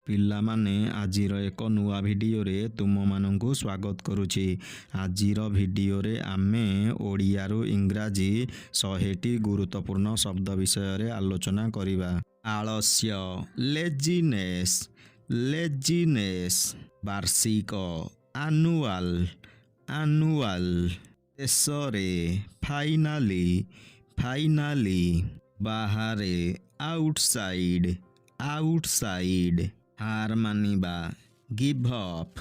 ପିଲାମାନେ ଆଜିର ଏକ ନୂଆ ଭିଡ଼ିଓରେ ତୁମମାନଙ୍କୁ ସ୍ୱାଗତ କରୁଛି। ଆଜିର ଭିଡ଼ିଓରେ ଆମେ ଓଡ଼ିଆରୁ ଇଂରାଜୀ 100ଟି ଗୁରୁତ୍ୱପୂର୍ଣ୍ଣ ଶବ୍ଦ ବିଷୟରେ ଆଲୋଚନା କରିବା। ଆଳସ୍ୟ ଲେଜିନେସ୍, ଲେଜିନେସ୍। ବାର୍ଷିକ ଆନୁଆଲ, ଆନୁଆଲ। ଶେଷରେ ଫାଇନାଲି, ଫାଇନାଲି। ବାହାରେ ଆଉଟସାଇଡ୍, ଆଉଟସାଇଡ୍। ହାର ମାନିବା ଗିଭ୍ ଅପ୍,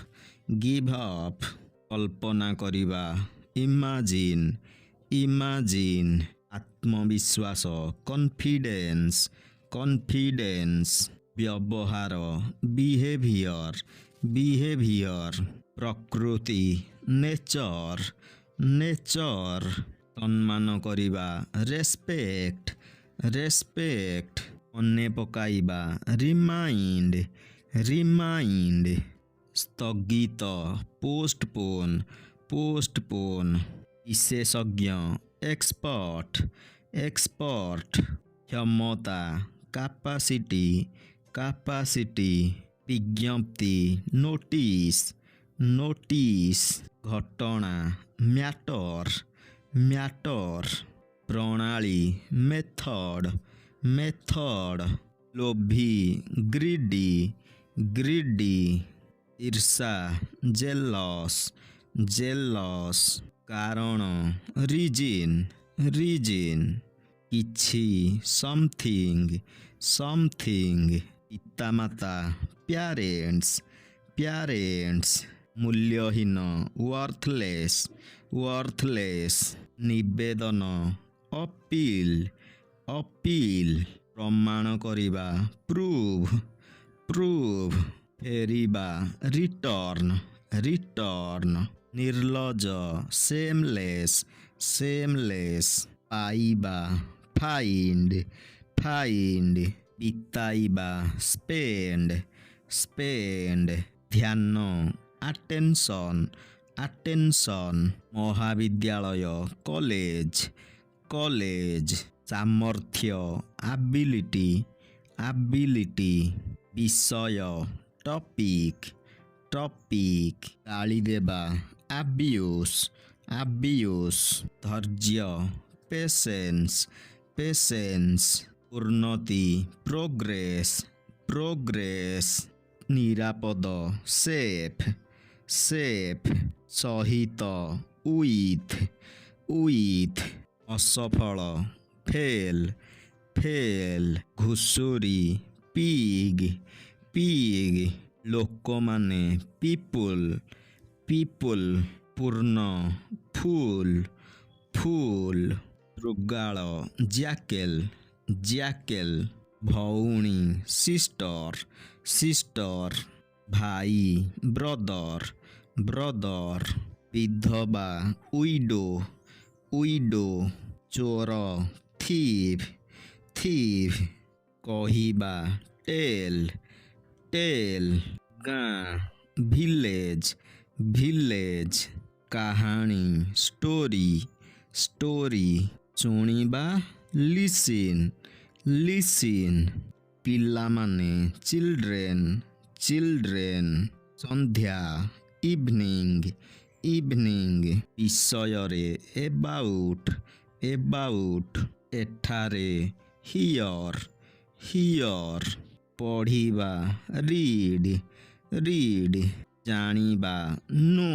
ଗିଭ୍ ଅପ୍। କଳ୍ପନା କରିବା ଇମାଜିନ୍, ଇମାଜିନ୍। ଆତ୍ମବିଶ୍ୱାସ କନଫିଡେନ୍ସ, କନଫିଡେନ୍ସ। ବ୍ୟବହାର ବିହେଭିଅର, ବିହେଭିଅର। ପ୍ରକୃତି ନେଚର, ନେଚର। ସମ୍ମାନ କରିବା ରେସ୍ପେକ୍ଟ, ରେସ୍ପେକ୍ଟ। ମନେ ପକାଇବା ରିମାଇଣ୍ଡ, ରିମାଇଣ୍ଡ। ସ୍ଥଗିତ ପୋଷ୍ଟପୋନ୍, ପୋଷ୍ଟପୋନ୍। ବିଶେଷଜ୍ଞ ଏକ୍ସପର୍ଟ, ଏକ୍ସପର୍ଟ। କ୍ଷମତା କାପାସିଟି, କାପାସିଟି। ବିଜ୍ଞପ୍ତି ନୋଟିସ୍, ନୋଟିସ୍। ଘଟଣା ମ୍ୟାଟର, ମ୍ୟାଟର। ପ୍ରଣାଳୀ ମେଥଡ଼, ମେଥଡ଼। ଲୋଭୀ ଗ୍ରିଡି, ଗ୍ରିଡି। ଈର୍ଷା ଜେଲସ୍, ଜେଲସ୍। କାରଣ ରିଜିନ୍, ରିଜିନ୍। କିଛି ସମଥିଙ୍ଗ, ସମଥିଙ୍ଗ। ପିତାମାତା ପ୍ୟାରେଣ୍ଟସ୍, ପ୍ୟାରେଣ୍ଟସ୍। ମୂଲ୍ୟହୀନ ୱାର୍ଥଲେସ୍, ୱାର୍ଥଲେସ୍। ନିବେଦନ ଅପିଲ୍, ଅପିଲ୍। ପ୍ରମାଣ କରିବା ପ୍ରୁଭ୍, ପ୍ରୁଭ୍। ଫେରିବା ରିଟର୍ନ, ରିଟର୍ନ। ନିର୍ଲଜ ସେମଲେସ୍, ସେମଲେସ୍। ପାଇବା ଫାଇଣ୍ଡ, ଫାଇଣ୍ଡ। ବିତାଇବା ସ୍ପେଣ୍ଡ, ସ୍ପେଣ୍ଡ। ଧ୍ୟାନ ଆଟେନସନ୍, ଆଟେନସନ୍। ମହାବିଦ୍ୟାଳୟ କଲେଜ, କଲେଜ। ସାମର୍ଥ୍ୟ ଆବିଲିଟି, ଆବିଲିଟି। ବିଷୟ ଟପିକ୍, ଟପିକ୍। ଗାଳି ଦେବା ଆବ୍ୟୁସ୍, ଆବ୍ୟୁସ୍। ଧୈର୍ଯ୍ୟ ପେସେନ୍ସ, ପେସେନ୍ସ। ଉନ୍ନତି ପ୍ରୋଗ୍ରେସ୍, ପ୍ରୋଗ୍ରେସ୍। ନିରାପଦ ସେଫ୍, ସେଫ୍। ସହିତ ୱିଥ୍, ୱିଥ୍। ଅସଫଳ ଫେଲ୍, ଫେଲ୍। ଘୁଷୁରୀ ପିଗ୍, ପିଗ୍। ଲୋକମାନେ ପିପୁଲ୍, ପିପୁଲ୍। ପୂର୍ଣ୍ଣ ଫୁଲ୍, ଫୁଲ୍। ଶୃଗାଳ ଜ୍ୟାକେଲ୍, ଜ୍ୟାକେଲ୍। ଭଉଣୀ ସିଷ୍ଟର, ସିଷ୍ଟର। ଭାଇ ବ୍ରଦର, ବ୍ରଦର। ବିଧବା ୱିଡୋ, ୱିଡୋ। ଚୋର ଥିଫ୍, ଥିଫ୍। କହିବା ଟେଲ୍, ଟେଲ୍। ଗାଁ ଭିଲେଜ, ଭିଲେଜ। କାହାଣୀ ଷ୍ଟୋରି, ଷ୍ଟୋରି। ଶୁଣିବା ଲିସିନ୍, ଲିସିନ୍। ପିଲାମାନେ ଚିଲଡ୍ରେନ୍, ଚିଲଡ୍ରେନ୍। ସନ୍ଧ୍ୟା ଇଭିନିଂ, ଇଭିନିଂ। ବିଷୟରେ ଏବାଉଟ୍, ଏବାଉଟ୍। ଏଠାରେ ହିଅର୍, ହିଅର୍। ପଢ଼ିବା ରିଡ୍, ରିଡ୍। ଜାଣିବା ନୋ,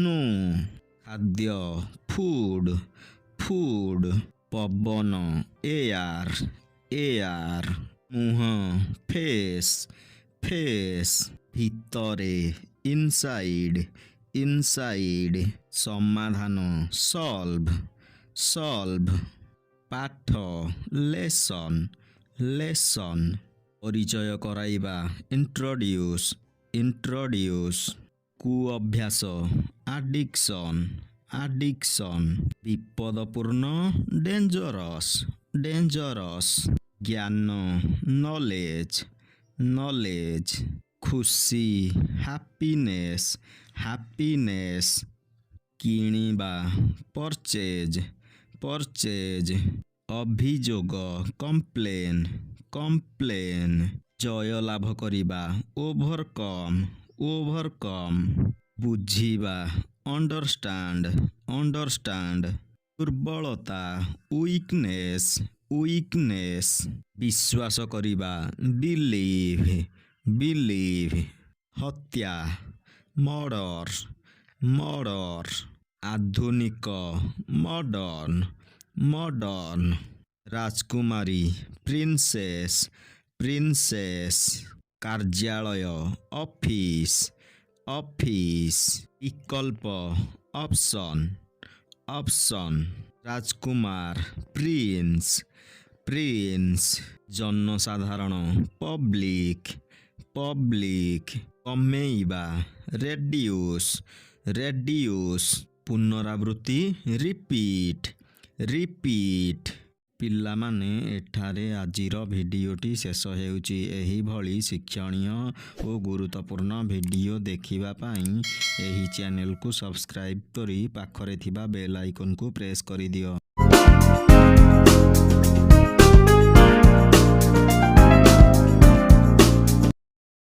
ନୋ। ଖାଦ୍ୟ ଫୁଡ୍, ଫୁଡ୍। ପବନ ଏୟାର, ଏୟାର। ମୁହଁ ଫେସ୍, ଫେସ୍। ଭିତରେ ଇନସାଇଡ୍, ଇନସାଇଡ୍। ସମାଧାନ ସଲ୍ଭ, ସଲ୍ଭ। ପାଠ ଲେସନ୍, ଲେସନ୍। ପରିଚୟ କରାଇବା ଇଣ୍ଟ୍ରୋଡ୍ୟୁସ୍, ଇଣ୍ଟ୍ରୋଡ୍ୟୁସ୍। କୁଅଭ୍ୟାସ ଆଡିକ୍ସନ୍, ଆଡିକ୍ସନ୍। ବିପଦପୂର୍ଣ୍ଣ ଡେଞ୍ଜରସ୍, ଡେଞ୍ଜରସ୍। ଜ୍ଞାନ ନଲେଜ, ନଲେଜ। ଖୁସି ହାପିନେସ୍, ହାପିନେସ୍। କିଣିବା ପରଚେଜ୍, ପରଚେଜ୍। ଅଭିଯୋଗ କମ୍ପ୍ଲେନ୍, କମ୍ପ୍ଲେନ୍। ଜୟ ଲାଭ କରିବା ଓଭରକମ୍ ଓଭରକମ୍। ବୁଝିବା ଅଣ୍ଡରଷ୍ଟାଣ୍ଡ ଅଣ୍ଡରଷ୍ଟାଣ୍ଡ। ଦୁର୍ବଳତା ୱିକନେସ୍ ୱିକନେସ୍। ବିଶ୍ୱାସ କରିବା ବିଲିଭ୍ ବିଲିଭ୍। ହତ୍ୟା ମର୍ଡର ମର୍ଡର। ଆଧୁନିକ ମଡର୍ନ ମଡର୍ନ। ରାଜକୁମାରୀ ପ୍ରିନ୍ସେସ୍ ପ୍ରିନ୍ସେସ୍। କାର୍ଯ୍ୟାଳୟ ଅଫିସ୍ ଅଫିସ୍। ବିକଳ୍ପ ଅପସନ୍ ଅପସନ୍। ରାଜକୁମାର ପ୍ରିନ୍ସ ପ୍ରିନ୍ସ। ଜନସାଧାରଣ ପବ୍ଲିକ୍ ପବ୍ଲିକ୍। କମେଇବା ରେଡ୍ୟୁସ୍ ରେଡ୍ୟୁସ୍। ପୁନରାବୃତ୍ତି ରିପିଟ୍ ରିପିଟ୍। ପିଲାମାନେ ଏଠାରେ ଆଜିର ଭିଡ଼ିଓଟି ଶେଷ ହେଉଛି। ଏହିଭଳି ଶିକ୍ଷଣୀୟ ଓ ଗୁରୁତ୍ୱପୂର୍ଣ୍ଣ ଭିଡ଼ିଓ ଦେଖିବା ପାଇଁ ଏହି ଚ୍ୟାନେଲକୁ ସବସ୍କ୍ରାଇବ୍ କରି ପାଖରେ ଥିବା ବେଲ୍ ଆଇକନକୁ ପ୍ରେସ୍ କରିଦିଅ।